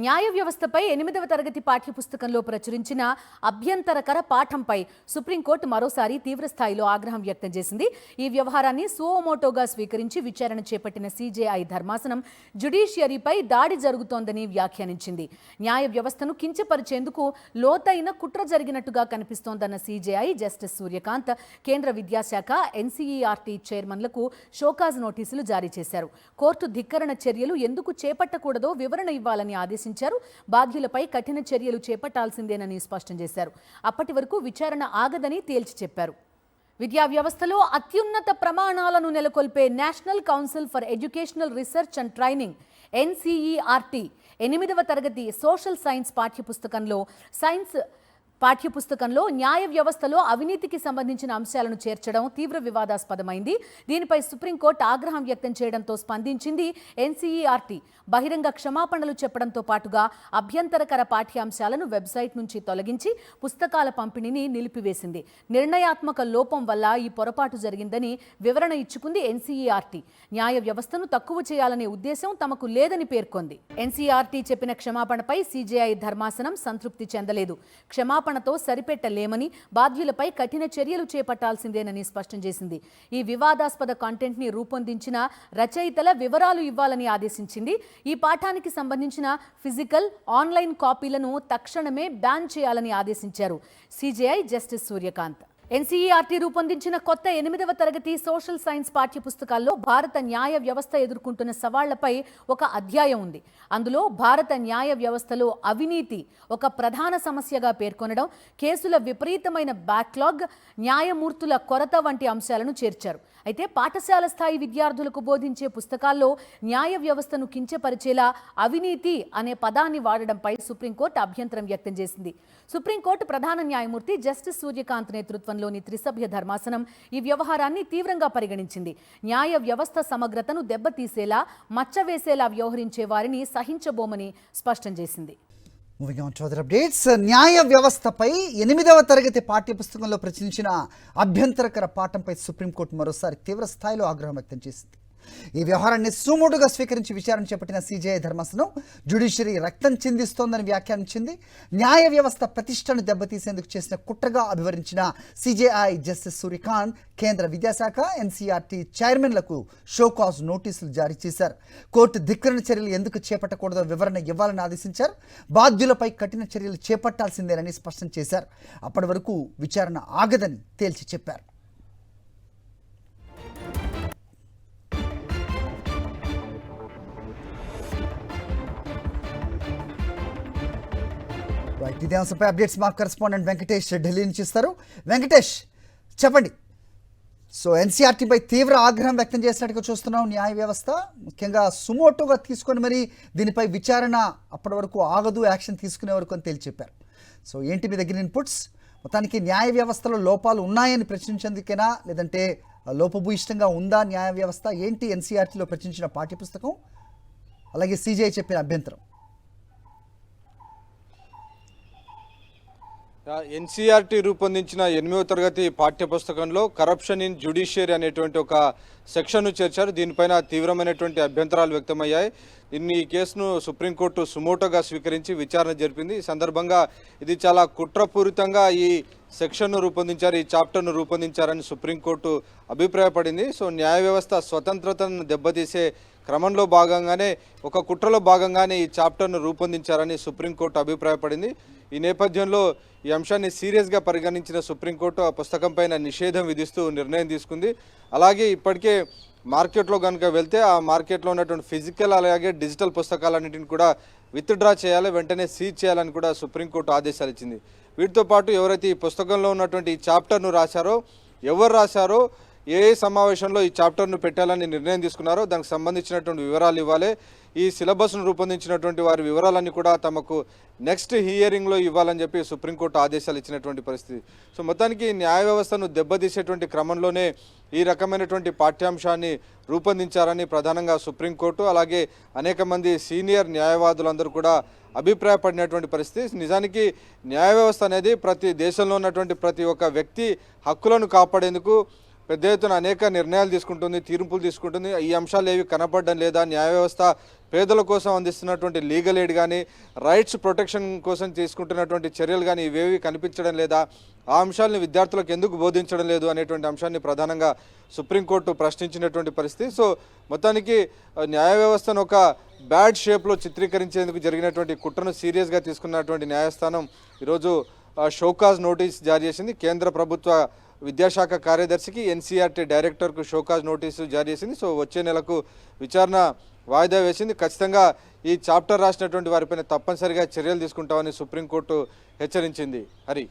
న్యాయ వ్యవస్థపై 8వ తరగతి పాఠ్యపుస్తకంలో ప్రచురించిన అభ్యంతరకర పాఠంపై సుప్రీంకోర్టు మరోసారి తీవ్రస్థాయిలో ఆగ్రహం వ్యక్తం చేసింది. ఈ వ్యవహారాన్ని సుమోటోగా స్వీకరించి విచారణ చేపట్టిన సీజేఐ ధర్మాసనం జ్యుడిషియరీపై దాడి జరుగుతోందని వ్యాఖ్యానించింది. న్యాయ వ్యవస్థను కించపరిచేందుకు లోతైన కుట్ర జరిగినట్టుగా కనిపిస్తోందన్న సీజేఐ జస్టిస్ సూర్యకాంత్ కేంద్ర విద్యాశాఖ ఎన్సీఈఆర్టీ చైర్మన్లకు షోకాజ్ నోటీసులు జారీ చేశారు. కోర్టు ధిక్కరణ చర్యలు ఎందుకు చేపట్టకూడదో వివరణ ఇవ్వాలని ఆదేశించారు. బాధ్యులపై కఠిన చర్యలు చేపట్టాల్సిందేనని స్పష్టం చేశారు. అప్పటి వరకు విచారణ ఆగదని తేల్చి చెప్పారు. విద్యా వ్యవస్థలో అత్యున్నత ప్రమాణాలను నెలకొల్పే national council for educational research and training NCERT 8వ తరగతి సోషల్ సైన్స్ పాఠ్యపుస్తకంలో న్యాయ వ్యవస్థలో అవినీతికి సంబంధించిన అంశాలను చేర్చడం తీవ్ర వివాదాస్పదమైంది. దీనిపై సుప్రీంకోర్టు ఆగ్రహం వ్యక్తం చేయడంతో స్పందించింది ఎన్సీఈఆర్టీ. బహిరంగ క్షమాపణలు చెప్పడంతో పాటుగా అభ్యంతరకర పాఠ్యాంశాలను వెబ్సైట్ నుంచి తొలగించి పుస్తకాల పంపిణీని నిలిపివేసింది. నిర్ణయాత్మక లోపం వల్ల ఈ పొరపాటు జరిగిందని వివరణ ఇచ్చుకుంది ఎన్సీఈఆర్టీ. న్యాయ వ్యవస్థను తక్కువ చేయాలనే ఉద్దేశం తమకు లేదని పేర్కొంది. ఎన్సీఈఆర్టీ చెప్పిన క్షమాపణపై సీజేఐ ధర్మాసనం సంతృప్తి చెందలేదు. క్షమాపణతో సరిపెట్టలేమని, బాధ్యులపై కఠిన చర్యలు చేపట్టాల్సిందేనని స్పష్టం చేసింది. ఈ వివాదాస్పద కంటెంట్ ని రూపొందించిన రచయితల వివరాలు ఇవ్వాలని ఆదేశించింది. ఈ పాఠానికి సంబంధించిన ఫిజికల్, ఆన్లైన్ కాపీలను తక్షణమే బ్యాన్ చేయాలని ఆదేశించారు సీజేఐ జస్టిస్ సూర్యకాంత్. ఎన్సీఈఆర్టీ రూపొందించిన కొత్త 8వ తరగతి సోషల్ సైన్స్ పాఠ్యపుస్తకాల్లో భారత న్యాయ వ్యవస్థ ఎదుర్కొంటున్న సవాళ్లపై ఒక అధ్యాయం ఉంది. అందులో భారత న్యాయ వ్యవస్థలో అవినీతి ఒక ప్రధాన సమస్యగా పేర్కొనడం, కేసుల విపరీతమైన బ్యాక్లాగ్, న్యాయమూర్తుల కొరత వంటి అంశాలను చేర్చారు. అయితే పాఠశాల స్థాయి విద్యార్థులకు బోధించే పుస్తకాల్లో న్యాయ వ్యవస్థను కించపరిచేలా అవినీతి అనే పదాన్ని వాడడంపై సుప్రీంకోర్టు అభ్యంతరం వ్యక్తం చేసింది. సుప్రీంకోర్టు ప్రధాన న్యాయమూర్తి జస్టిస్ సూర్యకాంత్ నేతృత్వంలోని త్రిసభ్య ధర్మాసనం ఈ వ్యవహారాన్ని తీవ్రంగా పరిగణించింది. న్యాయ వ్యవస్థ సమగ్రతను దెబ్బతీసేలా, మచ్చవేసేలా వ్యవహరించే వారిని సహించబోమని స్పష్టం చేసింది. Moving on to other updates. న్యాయ వ్యవస్థపై 8వ తరగతి పాఠ్యపుస్తకంలో ప్రచురించిన అభ్యంతరకర పాఠంపై సుప్రీంకోర్టు మరోసారి తీవ్ర స్థాయిలో ఆగ్రహం వ్యక్తం చేసింది. ఈ వ్యవహారాన్ని సుమోటుగా స్వీకరించి విచారణ చేపట్టిన సీజేఐ ధర్మాసనం జ్యుడిషియరీ రక్తం చిందిస్తోందని వ్యాఖ్యానించింది. న్యాయ వ్యవస్థ ప్రతిష్టను దెబ్బతీసేందుకు చేసిన కుట్రగా అభివర్ణించిన సీజేఐ జస్టిస్ సూర్యకాంత్ కేంద్ర విద్యాశాఖ ఎన్సీఆర్టీ చైర్మన్లకు షోకాజ్ నోటీసులు జారీ చేశారు. కోర్టు ధిక్కరణ చర్యలు ఎందుకు చేపట్టకూడదో వివరణ ఇవ్వాలని ఆదేశించారు. బాధ్యులపై కఠిన చర్యలు చేపట్టాల్సిందేనని స్పష్టం చేశారు. అప్పటి వరకు విచారణ ఆగదని తేల్చి చెప్పారు. ఇదే అంశంపై అప్డేట్స్ మా కరెస్పాండెంట్ వెంకటేష్ ఢిల్లీ నుంచి ఇస్తారు. వెంకటేష్, చెప్పండి. సో ఎన్సీఆర్టీపై తీవ్ర ఆగ్రహం వ్యక్తం చేసినట్టుగా చూస్తున్నాం న్యాయ వ్యవస్థ, ముఖ్యంగా సుమోటోగా తీసుకొని మరి దీనిపై విచారణ అప్పటి వరకు ఆగదు, యాక్షన్ తీసుకునే వరకు అని తేల్చి చెప్పారు. సో ఏంటి మీ దగ్గర ఇన్పుట్స్? మొత్తానికి న్యాయ వ్యవస్థలో లోపాలు ఉన్నాయని ప్రశ్నించేందుకేనా, లేదంటే లోపభూయిష్టంగా ఉందా న్యాయ వ్యవస్థ? ఏంటి ఎన్సీఆర్టీలో ప్రచురించిన పాఠ్యపుస్తకం, అలాగే సీజేఐ చెప్పిన అభ్యంతరం? ఎన్సీఆర్టీ రూపొందించిన 8వ తరగతి పాఠ్యపుస్తకంలో కరప్షన్ ఇన్ జ్యుడిషియరీ అనేటువంటి ఒక సెక్షన్ను చేర్చారు. దీనిపైన తీవ్రమైనటువంటి అభ్యంతరాలు వ్యక్తమయ్యాయి. ఈ కేసును సుప్రీంకోర్టు సుమోటోగా స్వీకరించి విచారణ జరిపింది. ఈ సందర్భంగా ఇది చాలా కుట్రపూరితంగా ఈ సెక్షన్ను రూపొందించారు, ఈ చాప్టర్ను రూపొందించారని సుప్రీంకోర్టు అభిప్రాయపడింది. సో న్యాయ వ్యవస్థ స్వతంత్రతను దెబ్బతీసే క్రమంలో భాగంగానే, ఒక కుట్రలో భాగంగానే ఈ చాప్టర్ను రూపొందించారని సుప్రీంకోర్టు అభిప్రాయపడింది. ఈ నేపథ్యంలో ఈ అంశాన్ని సీరియస్గా పరిగణించిన సుప్రీంకోర్టు ఆ పుస్తకం పైన నిషేధం విధిస్తూ నిర్ణయం తీసుకుంది. అలాగే ఇప్పటికే మార్కెట్లో కనుక వెళ్తే ఆ మార్కెట్లో ఉన్నటువంటి ఫిజికల్ అలాగే డిజిటల్ పుస్తకాలన్నింటిని కూడా విత్డ్రా చేయాలి, వెంటనే సీజ్ చేయాలని కూడా సుప్రీంకోర్టు ఆదేశాలు ఇచ్చింది. వీటితో పాటు ఎవరైతే ఈ పుస్తకంలో ఉన్నటువంటి ఈ చాప్టర్ను రాశారో, ఎవరు రాశారో, ఏ సమావేశంలో ఈ చాప్టర్ను పెట్టాలని నిర్ణయం తీసుకున్నారో దానికి సంబంధించినటువంటి వివరాలు ఇవ్వాలి. ఈ సిలబస్ను రూపొందించినటువంటి వారి వివరాలన్నీ కూడా తమకు నెక్స్ట్ హియరింగ్లో ఇవ్వాలని చెప్పి సుప్రీంకోర్టు ఆదేశాలు ఇచ్చినటువంటి పరిస్థితి. సో మొత్తానికి న్యాయ వ్యవస్థను దెబ్బతీసేటువంటి క్రమంలోనే ఈ రకమైనటువంటి పాఠ్యాంశాన్ని రూపొందించారని ప్రధానంగా సుప్రీంకోర్టు, అలాగే అనేక మంది సీనియర్ న్యాయవాదులందరూ కూడా అభిప్రాయపడినటువంటి పరిస్థితి. నిజానికి న్యాయ వ్యవస్థ అనేది ప్రతి దేశంలో ఉన్నటువంటి ప్రతి ఒక్క వ్యక్తి హక్కులను కాపాడేందుకు పెద్ద ఎత్తున అనేక నిర్ణయాలు తీసుకుంటుంది, తీర్పులు తీసుకుంటుంది. ఈ అంశాలు ఏవి కనపడడం లేదా, న్యాయ వ్యవస్థ పేదల కోసం అందిస్తున్నటువంటి లీగల్ ఎయిడ్ కానీ రైట్స్ ప్రొటెక్షన్ కోసం తీసుకుంటున్నటువంటి చర్యలు కానీ ఇవేవి కనిపించడం లేదా, ఆ అంశాలను విద్యార్థులకు ఎందుకు బోధించడం లేదు అనేటువంటి అంశాన్ని ప్రధానంగా సుప్రీంకోర్టు ప్రశ్నించినటువంటి పరిస్థితి. సో మొత్తానికి న్యాయ వ్యవస్థను ఒక బ్యాడ్ షేప్లో చిత్రీకరించేందుకు జరిగినటువంటి కుట్రను సీరియస్గా తీసుకున్నటువంటి న్యాయస్థానం ఈరోజు షోకాజ్ నోటీస్ జారీ చేసింది. కేంద్ర ప్రభుత్వ విద్యాశాఖ కార్యదర్శికి ఎన్సీఆర్టీ డైరెక్టర్కు షోకాజ్ నోటీసు జారీ చేసింది. సో వచ్చే నెలకు విచారణ వాయిదా వేసింది. ఖచ్చితంగా ఈ చాప్టర్ రాసినటువంటి వారిపైన తప్పనిసరిగా చర్యలు తీసుకుంటామని సుప్రీంకోర్టు హెచ్చరించింది. హరి.